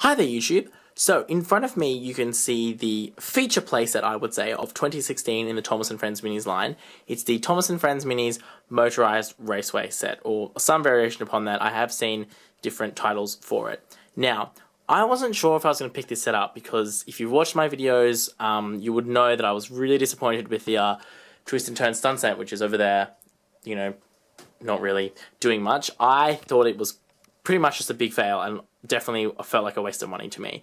Hi there YouTube. So in front of me you can see the feature playset, I would say, of 2016 in the Thomas & Friends Minis line. It's the Thomas & Friends Minis Motorised Raceway set, or some variation upon that. I have seen different titles for it. Now, I wasn't sure if I was going to pick this set up because if you've watched my videos, you would know that I was really disappointed with the twist and turn stunt set, which is over there, you know, not really doing much. I thought it was pretty much just a big fail and definitely felt like a waste of money to me.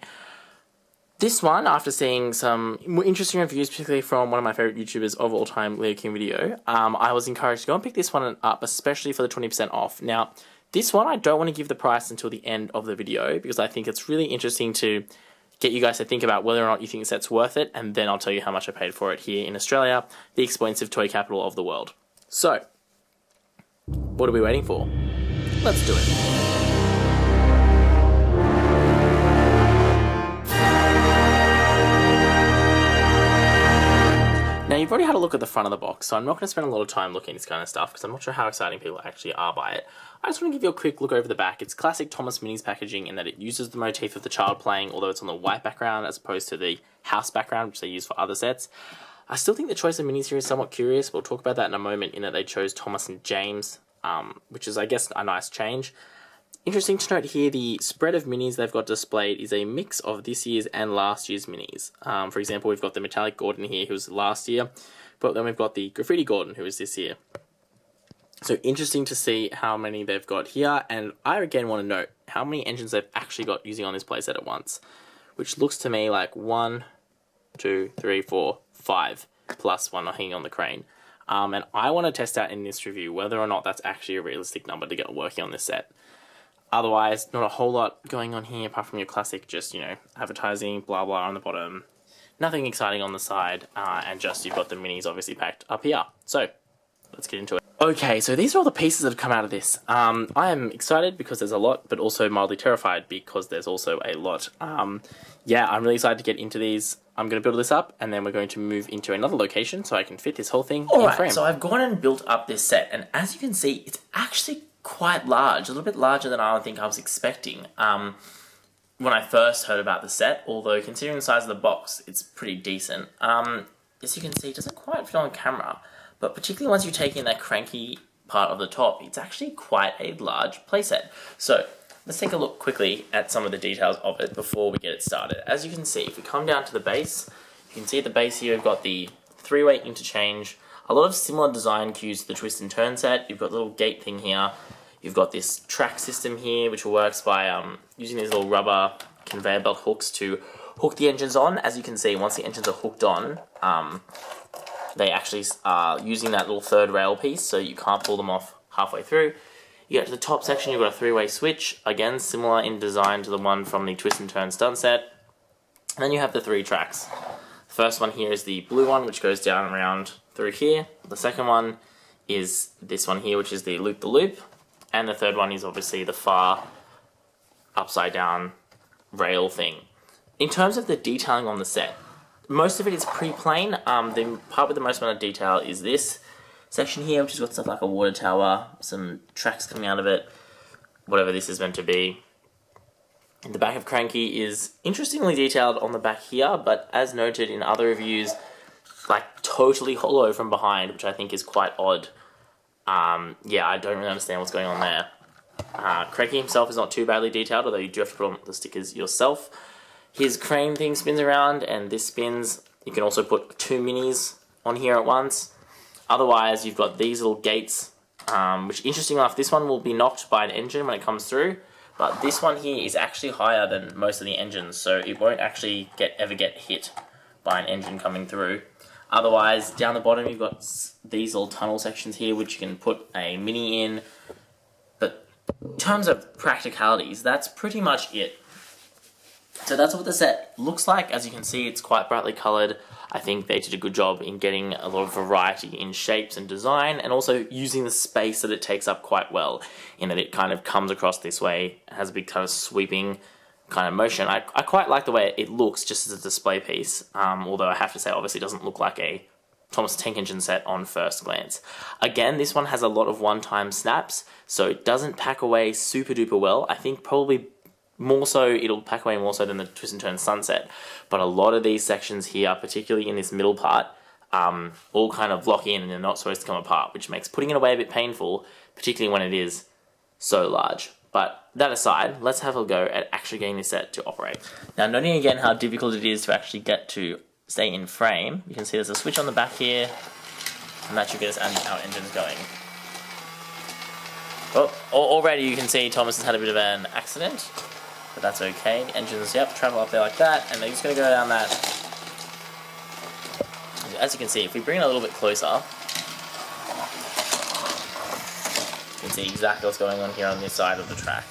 This one, after seeing some interesting reviews, particularly from one of my favourite YouTubers of all time, Leo King Video, I was encouraged to go and pick this one up, especially for the 20% off. Now, this one I don't want to give the price until the end of the video because I think it's really interesting to get you guys to think about whether or not you think the set's worth it, and then I'll tell you how much I paid for it here in Australia, the expensive toy capital of the world. So, what are we waiting for? Let's do it. Now, you've already had a look at the front of the box, so I'm not going to spend a lot of time looking at this kind of stuff because I'm not sure how exciting people actually are by it. I just want to give you a quick look over the back. It's classic Thomas Minis packaging in that it uses the motif of the child playing, although it's on the white background as opposed to the house background, which they use for other sets. I still think the choice of minis here is somewhat curious. We'll talk about that in a moment, in that they chose Thomas and James, which is, I guess, a nice change. Interesting to note here, the spread of minis they've got displayed is a mix of this year's and last year's minis. For example, we've got the metallic Gordon here, who was last year, but then we've got the graffiti Gordon, who is this year. So interesting to see how many they've got here, and I again want to note how many engines they've actually got using on this playset at once, which looks to me like 1, 2, 3, 4, 5, plus one hanging on the crane. And I want to test out in this review whether or not that's actually a realistic number to get working on this set. Otherwise, not a whole lot going on here apart from your classic, just, you know, advertising, blah blah on the bottom. Nothing exciting on the side, and just you've got the minis obviously packed up here. So, let's get into it. Okay, so these are all the pieces that have come out of this. I am excited because there's a lot, but also mildly terrified because there's also a lot. Yeah, I'm really excited to get into these. I'm going to build this up, and then we're going to move into another location so I can fit this whole thing in frame. Alright, so I've gone and built up this set, and as you can see, it's actually quite large, a little bit larger than I think I was expecting when I first heard about the set, although considering the size of the box, it's pretty decent. As you can see, it doesn't quite fit on camera, but particularly once you take in that cranky part of the top, it's actually quite a large playset. So, let's take a look quickly at some of the details of it before we get it started. As you can see, if we come down to the base, you can see at the base here we've got the three-way interchange, a lot of similar design cues to the twist and turn set. You've got a little gate thing here. You've got this track system here, which works by using these little rubber conveyor belt hooks to hook the engines on. As you can see, once the engines are hooked on, they actually are using that little third rail piece, so you can't pull them off halfway through. You get to the top section, you've got a three-way switch, again similar in design to the one from the twist and turn stunt set. And then you have the three tracks. The first one here is the blue one, which goes down around through here. The second one is this one here, which is the loop-the-loop. And the third one is obviously the far upside down rail thing. In terms of the detailing on the set, most of it is pretty plain. The part with the most amount of detail is this section here, which has got stuff like a water tower, some tracks coming out of it, whatever this is meant to be. The back of Cranky is interestingly detailed on the back here, but as noted in other reviews, like totally hollow from behind, which I think is quite odd. Yeah, I don't really understand what's going on there. Cranky himself is not too badly detailed, although you do have to put on the stickers yourself. His crane thing spins around, and this spins. You can also put two minis on here at once. Otherwise, you've got these little gates, which, interesting enough, this one will be knocked by an engine when it comes through, but this one here is actually higher than most of the engines, so it won't actually ever get hit by an engine coming through. Otherwise, down the bottom you've got these little tunnel sections here, which you can put a mini in. But in terms of practicalities, that's pretty much it. So that's what the set looks like. As you can see, it's quite brightly coloured. I think they did a good job in getting a lot of variety in shapes and design, and also using the space that it takes up quite well, in that it kind of comes across this way, has a big kind of sweeping kind of motion. I quite like the way it looks just as a display piece, although I have to say obviously it doesn't look like a Thomas Tank Engine set on first glance. Again, this one has a lot of one-time snaps, so it doesn't pack away super duper well. I think probably more so, it'll pack away more so than the Twist and Turn Sunset. But a lot of these sections here, particularly in this middle part, all kind of lock in and they're not supposed to come apart, which makes putting it away a bit painful, particularly when it is so large. But that aside, let's have a go at actually getting this set to operate. Now, noting again how difficult it is to actually get to stay in frame, you can see there's a switch on the back here, and that should get us our engines going. Oh, already you can see Thomas has had a bit of an accident, but that's okay. The engines, yep, travel up there like that, and they're just going to go down that. As you can see, if we bring it a little bit closer, you can see exactly what's going on here on this side of the track.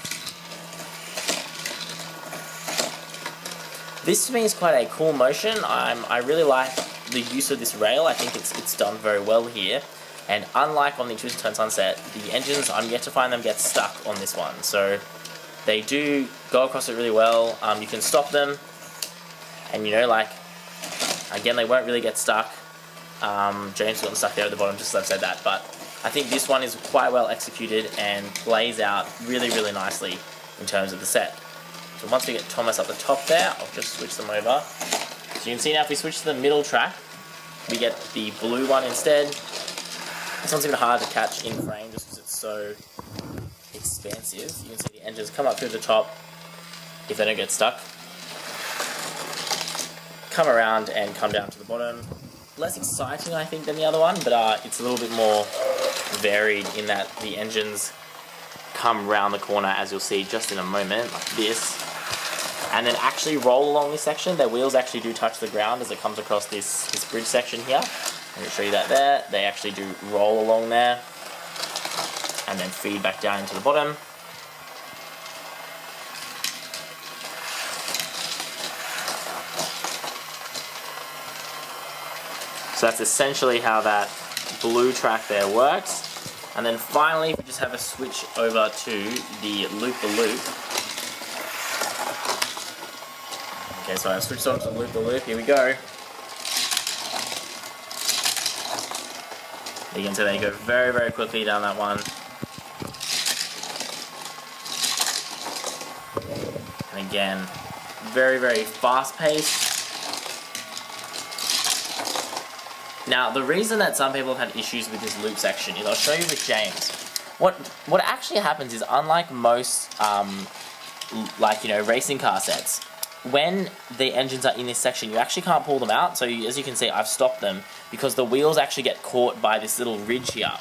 This to me is quite a cool motion. I really like the use of this rail. I think it's done very well here. And unlike on the Twist and Turn Sunset, the engines, I'm yet to find them get stuck on this one. So they do go across it really well. You can stop them, and you know, like, again, they won't really get stuck. James got stuck there at the bottom, just as I've said that. But I think this one is quite well executed and plays out really, really nicely in terms of the set. So once we get Thomas up the top there, I'll just switch them over. So you can see now if we switch to the middle track, we get the blue one instead. This one's even hard to catch in frame just because it's so expansive. You can see the engines come up through the top if they don't get stuck. Come around and come down to the bottom. Less exciting, I think, than the other one, but it's a little bit more varied in that the engines come round the corner, as you'll see just in a moment, like this, and then actually roll along this section. Their wheels actually do touch the ground as it comes across this bridge section here. I'm going to show you that there. They actually do roll along there and then feed back down into the bottom. So that's essentially how that blue track there works. And then finally, we just have a switch over to the loop-the-loop. Okay, so I've switched on to the loop-the-loop. Here we go. You can see they go very, very quickly down that one. And again, very, very fast-paced. Now, the reason that some people have had issues with this loop section is, I'll show you with James. What actually happens is, unlike most, racing car sets, when the engines are in this section, you actually can't pull them out. So as you can see, I've stopped them because the wheels actually get caught by this little ridge here.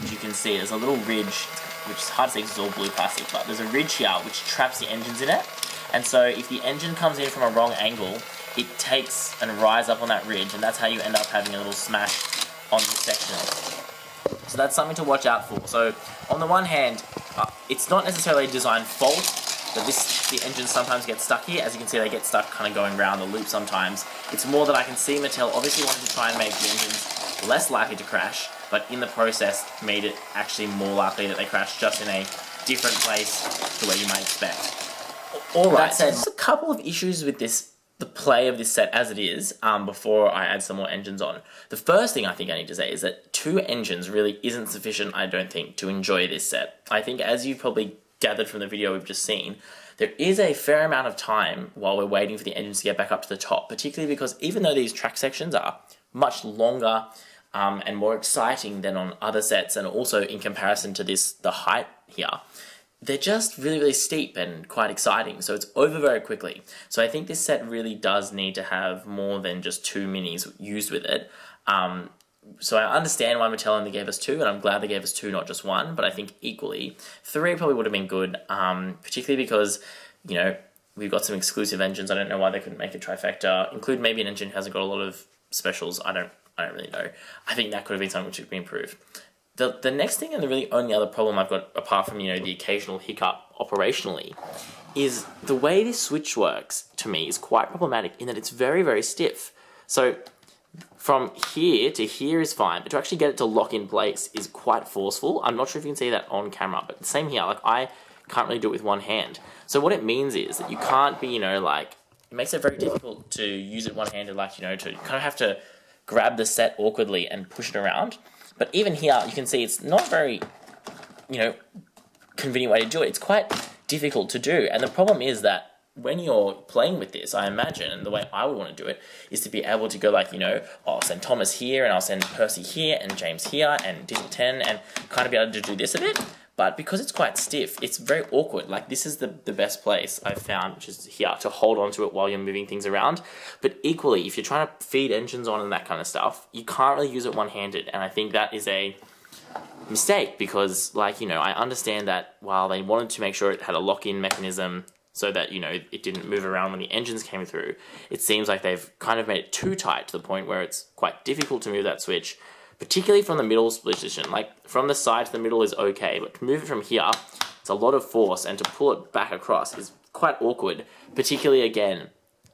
As you can see, there's a little ridge, which is hard to see because it's all blue plastic, but there's a ridge here which traps the engines in it. And so if the engine comes in from a wrong angle, it takes and rides up on that ridge, and that's how you end up having a little smash on this section. So that's something to watch out for. So on the one hand, it's not necessarily a design fault, but the engines sometimes get stuck here. As you can see, they get stuck kind of going around the loop sometimes. It's more that I can see Mattel obviously wanted to try and make the engines less likely to crash, but in the process made it actually more likely that they crash, just in a different place to where you might expect. Alright, so there's a couple of issues with the play of this set as it is, before I add some more engines on. The first thing I think I need to say is that 2 engines really isn't sufficient, I don't think, to enjoy this set. I think, as you've probably gathered from the video we've just seen, there is a fair amount of time while we're waiting for the engines to get back up to the top, particularly because even though these track sections are much longer and more exciting than on other sets, and also in comparison to the height here, they're just really, really steep and quite exciting, so it's over very quickly. So I think this set really does need to have more than just 2 minis used with it. So I understand why Mattel only gave us 2, and I'm glad they gave us 2, not just 1, but I think equally 3 probably would have been good, particularly because, you know, we've got some exclusive engines. I don't know why they couldn't make a trifecta, include maybe an engine who hasn't got a lot of specials. I don't really know. I think that could have been something which could be improved. The next thing, and the really only other problem I've got, apart from, you know, the occasional hiccup operationally, is the way this switch works, to me, is quite problematic in that it's very, very stiff. So from here to here is fine, but to actually get it to lock in place is quite forceful. I'm not sure if you can see that on camera, but same here, like, I can't really do it with one hand. So what it means is that you can't be, you know, like, it makes it very difficult to use it one-handed, like, you know, to kind of have to grab the set awkwardly and push it around. But even here, you can see it's not very, you know, convenient way to do it. It's quite difficult to do. And the problem is that when you're playing with this, I imagine, and the way I would want to do it, is to be able to go like, you know, I'll send Thomas here, and I'll send Percy here, and James here, and Digit 10, and kind of be able to do this a bit. But because it's quite stiff, it's very awkward. Like, this is the best place I've found, which is here, to hold on to it while you're moving things around. But equally, if you're trying to feed engines on and that kind of stuff, you can't really use it one-handed. And I think that is a mistake because, like, you know, I understand that while they wanted to make sure it had a lock-in mechanism so that, you know, it didn't move around when the engines came through, it seems like they've kind of made it too tight to the point where it's quite difficult to move that switch, particularly from the middle position. Like, from the side to the middle is okay, but to move it from here, it's a lot of force, and to pull it back across is quite awkward, particularly, again,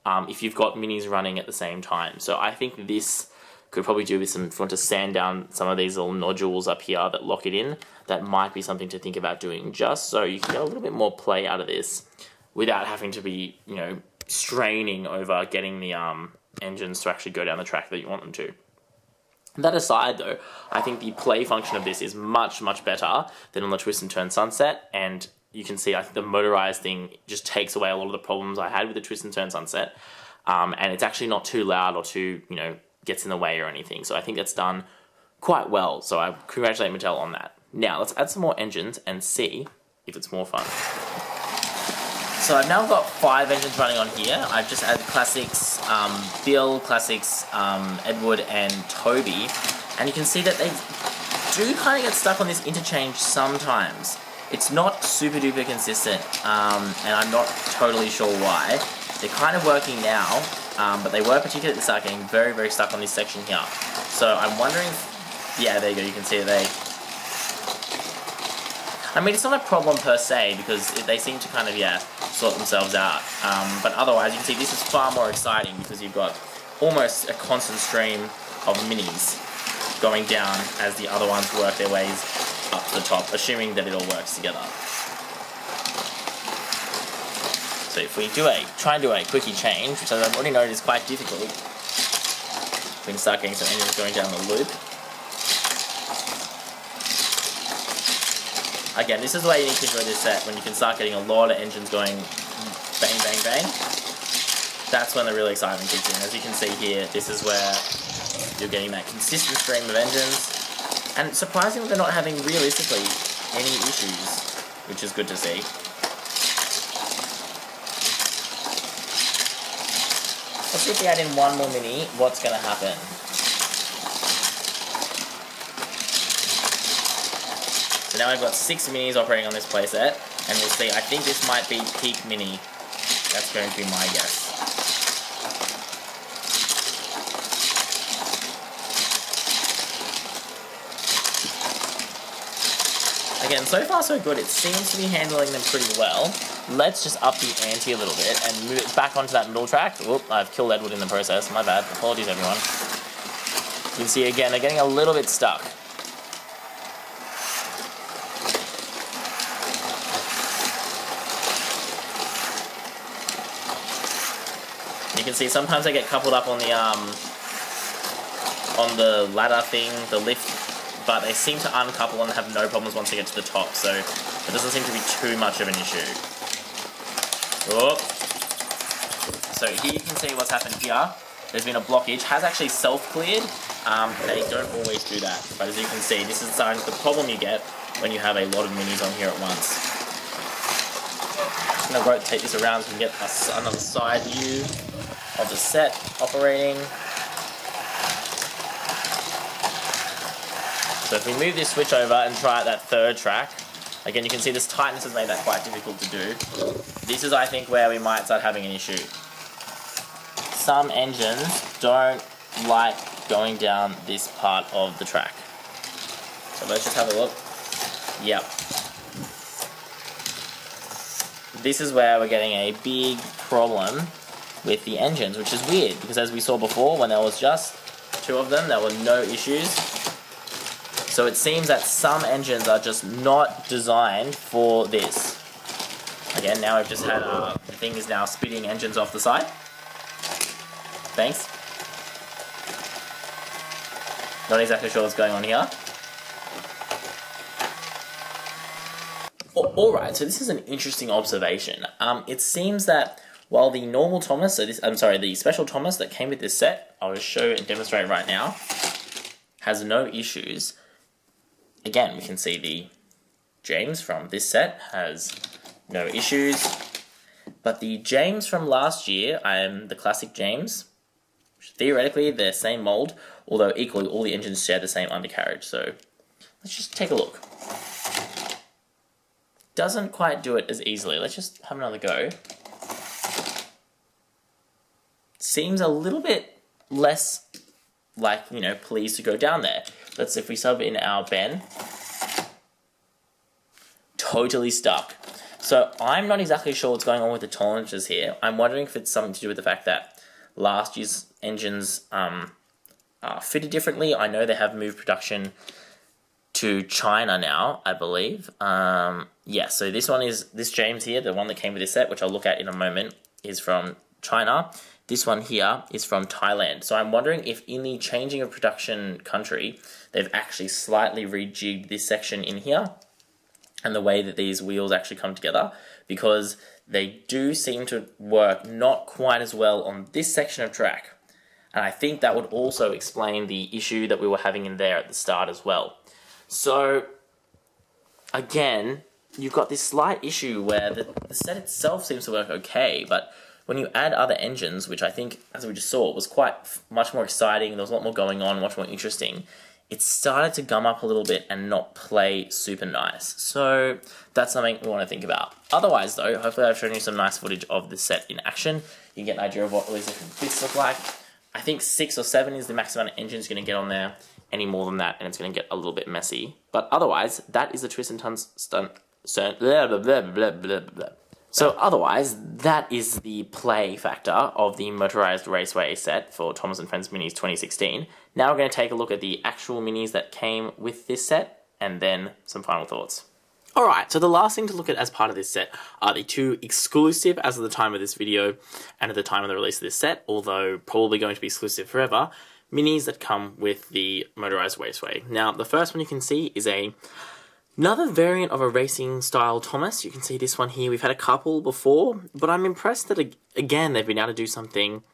if you've got minis running at the same time. So I think this could probably do with some, if you want to sand down some of these little nodules up here that lock it in, that might be something to think about doing, just so you can get a little bit more play out of this without having to be, you know, straining over getting the engines to actually go down the track that you want them to. That aside, though, I think the play function of this is much, much better than on the Twist and Turn Sunset, and you can see I think the motorized thing just takes away a lot of the problems I had with the Twist and Turn Sunset, and it's actually not too loud or too, you know, gets in the way or anything, so I think that's done quite well, so I congratulate Mattel on that. Now, let's add some more engines and see if it's more fun. So I've now got 5 engines running on here. I've just added Classics Bill, Classics Edward, and Toby. And you can see that they do kind of get stuck on this interchange sometimes. It's not super duper consistent, and I'm not totally sure why. They're kind of working now, but they were particularly at the start getting very, very stuck on this section here. So I'm wondering, yeah, there you go, you can see they, I mean, it's not a problem per se, because they seem to kind of, yeah, sort themselves out. But otherwise, you can see this is far more exciting because you've got almost a constant stream of minis going down as the other ones work their ways up to the top, assuming that it all works together. So if we try and do a quickie change, which I've already noted is quite difficult, we can start getting some engines going down the loop. Again, this is the way you need to enjoy this set, when you can start getting a lot of engines going bang, bang, bang. That's when the real excitement kicks in. As you can see here, this is where you're getting that consistent stream of engines. And surprisingly, they're not having, realistically, any issues, which is good to see. Let's see if we add in one more mini, what's going to happen. So now I've got 6 minis operating on this playset, and we'll see, I think this might be peak mini. That's going to be my guess. Again, so far so good. It seems to be handling them pretty well. Let's just up the ante a little bit and move it back onto that middle track. Oop, I've killed Edward in the process. My bad. Apologies, everyone. You can see again, they're getting a little bit stuck. You can see sometimes they get coupled up on the ladder thing, the lift, but they seem to uncouple and have no problems once they get to the top, so it doesn't seem to be too much of an issue. Oh. So here you can see what's happened here. There's been a blockage, has actually self-cleared. They don't always do that, but as you can see, this is the problem you get when you have a lot of minis on here at once. I'm going to rotate this around so we can get another side view of the set operating. So if we move this switch over and try out that third track, again you can see this tightness has made that quite difficult to do. This is, I think, where we might start having an issue. Some engines don't like going down this part of the track. So let's just have a look. Yep. This is where we're getting a big problem with the engines, which is weird, because as we saw before, when there was just 2 of them, there were no issues. So it seems that some engines are just not designed for this. Again, now we've just had, the thing is now spitting engines off the side. Thanks. Not exactly sure what's going on here. Alright, so this is an interesting observation. It seems that while the normal Thomas, the special Thomas that came with this set, I'll just show and demonstrate right now, has no issues. Again, we can see the James from this set has no issues. But the James from last year, the classic James, theoretically they're same mold, although equally all the engines share the same undercarriage. So let's just take a look. Doesn't quite do it as easily. Let's just have another go. Seems a little bit less like, pleased to go down there. If we sub in our Ben, totally stuck. So I'm not exactly sure what's going on with the tolerances here. I'm wondering if it's something to do with the fact that last year's engines are fitted differently. I know they have moved production to China now, I believe. Yeah, so this James here, the one that came with this set, which I'll look at in a moment, is from China. This one here is from Thailand. So I'm wondering if in the changing of production country, they've actually slightly rejigged this section in here and the way that these wheels actually come together, because they do seem to work not quite as well on this section of track. And I think that would also explain the issue that we were having in there at the start as well. So, again, you've got this slight issue where the set itself seems to work okay, but when you add other engines, which I think, as we just saw, was much more exciting, there was a lot more going on, much more interesting, it started to gum up a little bit and not play super nice. So that's something we want to think about. Otherwise, though, hopefully I've shown you some nice footage of this set in action. You can get an idea of what all these different bits look like. I think 6 or 7 is the max amount of engines you're going to get on there. Any more than that, and it's going to get a little bit messy. But otherwise, that is the twist and turns stunt. So otherwise, that is the play factor of the Motorised Raceway set for Thomas & Friends Minis 2016. Now we're going to take a look at the actual minis that came with this set, and then some final thoughts. Alright, so the last thing to look at as part of this set are the 2 exclusive, as of the time of this video, and at the time of the release of this set, although probably going to be exclusive forever, minis that come with the Motorised Raceway. Now, the first one you can see is another variant of a racing style Thomas. You can see this one here. We've had a couple before, but I'm impressed that, again, they've been able to do something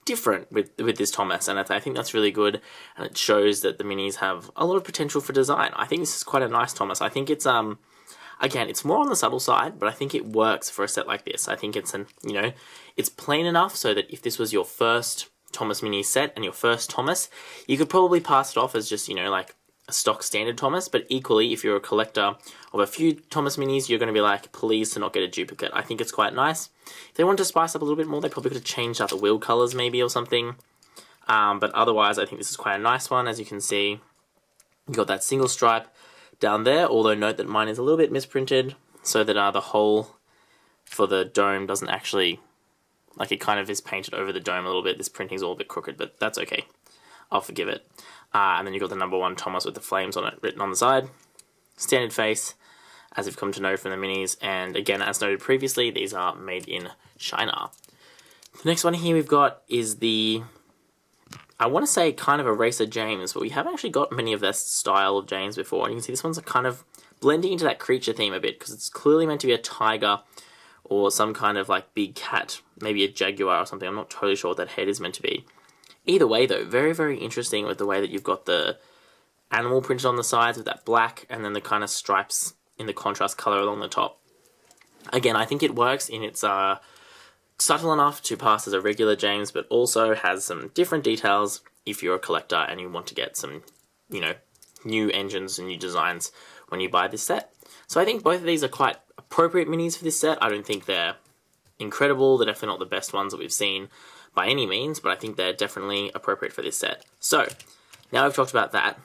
different with this Thomas, and I think that's really good, and it shows that the minis have a lot of potential for design. I think this is quite a nice Thomas. I think it's, again, it's more on the subtle side, but I think it works for a set like this. I think it's, it's plain enough so that if this was your first Thomas mini set and your first Thomas, you could probably pass it off as just, like a stock standard Thomas, but equally, if you're a collector of a few Thomas minis, you're going to be like, pleased to not get a duplicate. I think it's quite nice. If they wanted to spice up a little bit more, they probably could have changed out the wheel colours maybe or something. But otherwise, I think this is quite a nice one. As you can see, you've got that single stripe down there, although note that mine is a little bit misprinted, so that the hole for the dome doesn't actually, like it kind of is painted over the dome a little bit. This printing's all a bit crooked, but that's okay. I'll forgive it. And then you've got the number 1 Thomas with the flames on it written on the side. Standard face, as you've come to know from the minis. And again, as noted previously, these are made in China. The next one here we've got is I want to say kind of a racer James, but we haven't actually got many of this style of James before. And you can see this one's kind of blending into that creature theme a bit, because it's clearly meant to be a tiger or some kind of like big cat, maybe a jaguar or something. I'm not totally sure what that head is meant to be. Either way, though, very, very interesting with the way that you've got the animal printed on the sides with that black and then the kind of stripes in the contrast color along the top. Again, I think it works in its subtle enough to pass as a regular James, but also has some different details if you're a collector and you want to get some, new engines and new designs when you buy this set. So I think both of these are quite appropriate minis for this set. I don't think they're incredible. They're definitely not the best ones that we've seen by any means, but I think they're definitely appropriate for this set. So, now we've talked about that,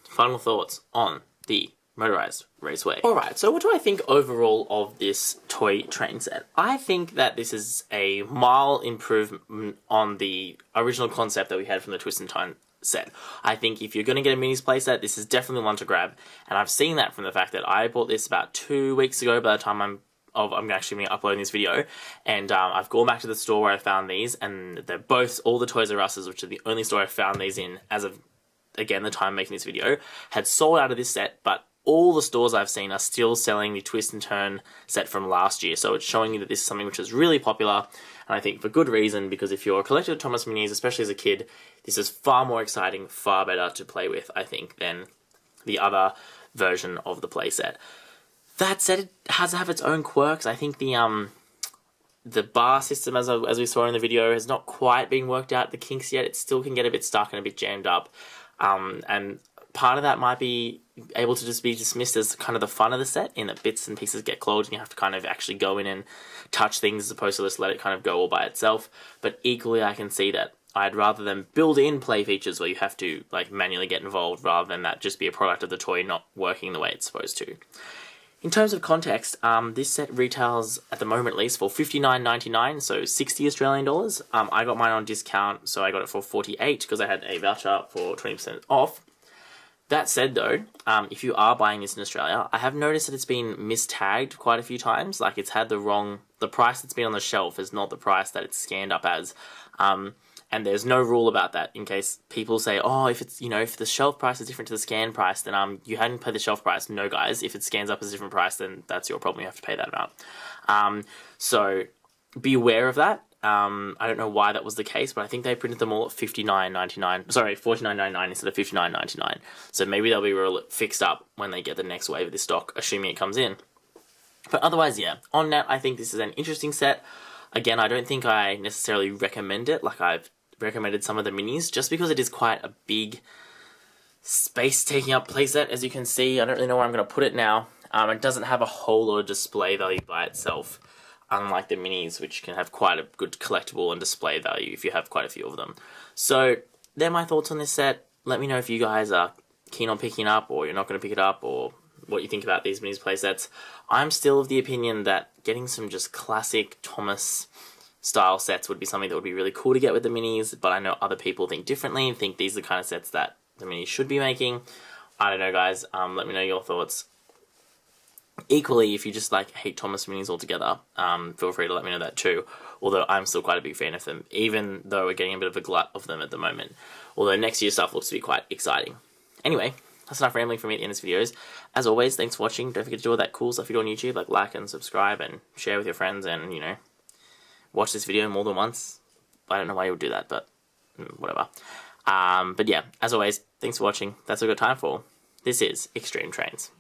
final thoughts on the Motorised Raceway. Alright, so what do I think overall of this toy train set? I think that this is a mild improvement on the original concept that we had from the Twist and Turn set. I think if you're going to get a minis playset, this is definitely one to grab, and I've seen that from the fact that I bought this about 2 weeks ago by the time I'm actually going to be uploading this video, and I've gone back to the store where I found these, and they're both all the Toys R Us's, which are the only store I found these in as of, again, the time I'm making this video, had sold out of this set, but all the stores I've seen are still selling the twist and turn set from last year. So it's showing you that this is something which is really popular, and I think for good reason, because if you're a collector of Thomas Minis, especially as a kid, this is far more exciting, far better to play with, I think, than the other version of the playset. That said, it has to have its own quirks. I think the bar system, as we saw in the video, has not quite been worked out, the kinks yet. It still can get a bit stuck and a bit jammed up. And part of that might be able to just be dismissed as kind of the fun of the set, in that bits and pieces get clogged and you have to kind of actually go in and touch things as opposed to just let it kind of go all by itself. But equally, I can see that I'd rather them build in play features where you have to like manually get involved, rather than that just be a product of the toy not working the way it's supposed to. In terms of context, this set retails, at the moment at least, for $59.99, so 60 Australian dollars. I got mine on discount, so I got it for 48 because I had a voucher for 20% off. That said though, if you are buying this in Australia, I have noticed that it's been mistagged quite a few times. Like, it's had the price that's been on the shelf is not the price that it's scanned up as. And there's no rule about that, in case people say, oh, if it's, if the shelf price is different to the scan price, then you hadn't paid the shelf price. No, guys, if it scans up as a different price, then that's your problem. You have to pay that amount. So be aware of that. I don't know why that was the case, but I think they printed them all at $59.99. Sorry, $49.99 instead of $59.99. So maybe they'll be fixed up when they get the next wave of this stock, assuming it comes in. But otherwise, yeah, on net, I think this is an interesting set. Again, I don't think I necessarily recommend it like I've recommended some of the minis, just because it is quite a big space-taking up playset. As you can see, I don't really know where I'm going to put it now. It doesn't have a whole lot of display value by itself, unlike the minis, which can have quite a good collectible and display value if you have quite a few of them. So, they're my thoughts on this set. Let me know if you guys are keen on picking it up, or you're not going to pick it up, or what you think about these minis playsets. I'm still of the opinion that getting some just classic Thomas style sets would be something that would be really cool to get with the minis, but I know other people think differently and think these are the kind of sets that the minis should be making. I don't know, guys. Let me know your thoughts. Equally, if you just hate Thomas minis altogether, feel free to let me know that too. Although I'm still quite a big fan of them, even though we're getting a bit of a glut of them at the moment. Although next year's stuff looks to be quite exciting. Anyway, that's enough rambling from me at the end of this videos. As always, thanks for watching. Don't forget to do all that cool stuff you do on YouTube, like and subscribe and share with your friends, and watch this video more than once. I don't know why you would do that, but whatever. But yeah, as always, thanks for watching. That's all we've got time for. This is XtremeTrainz.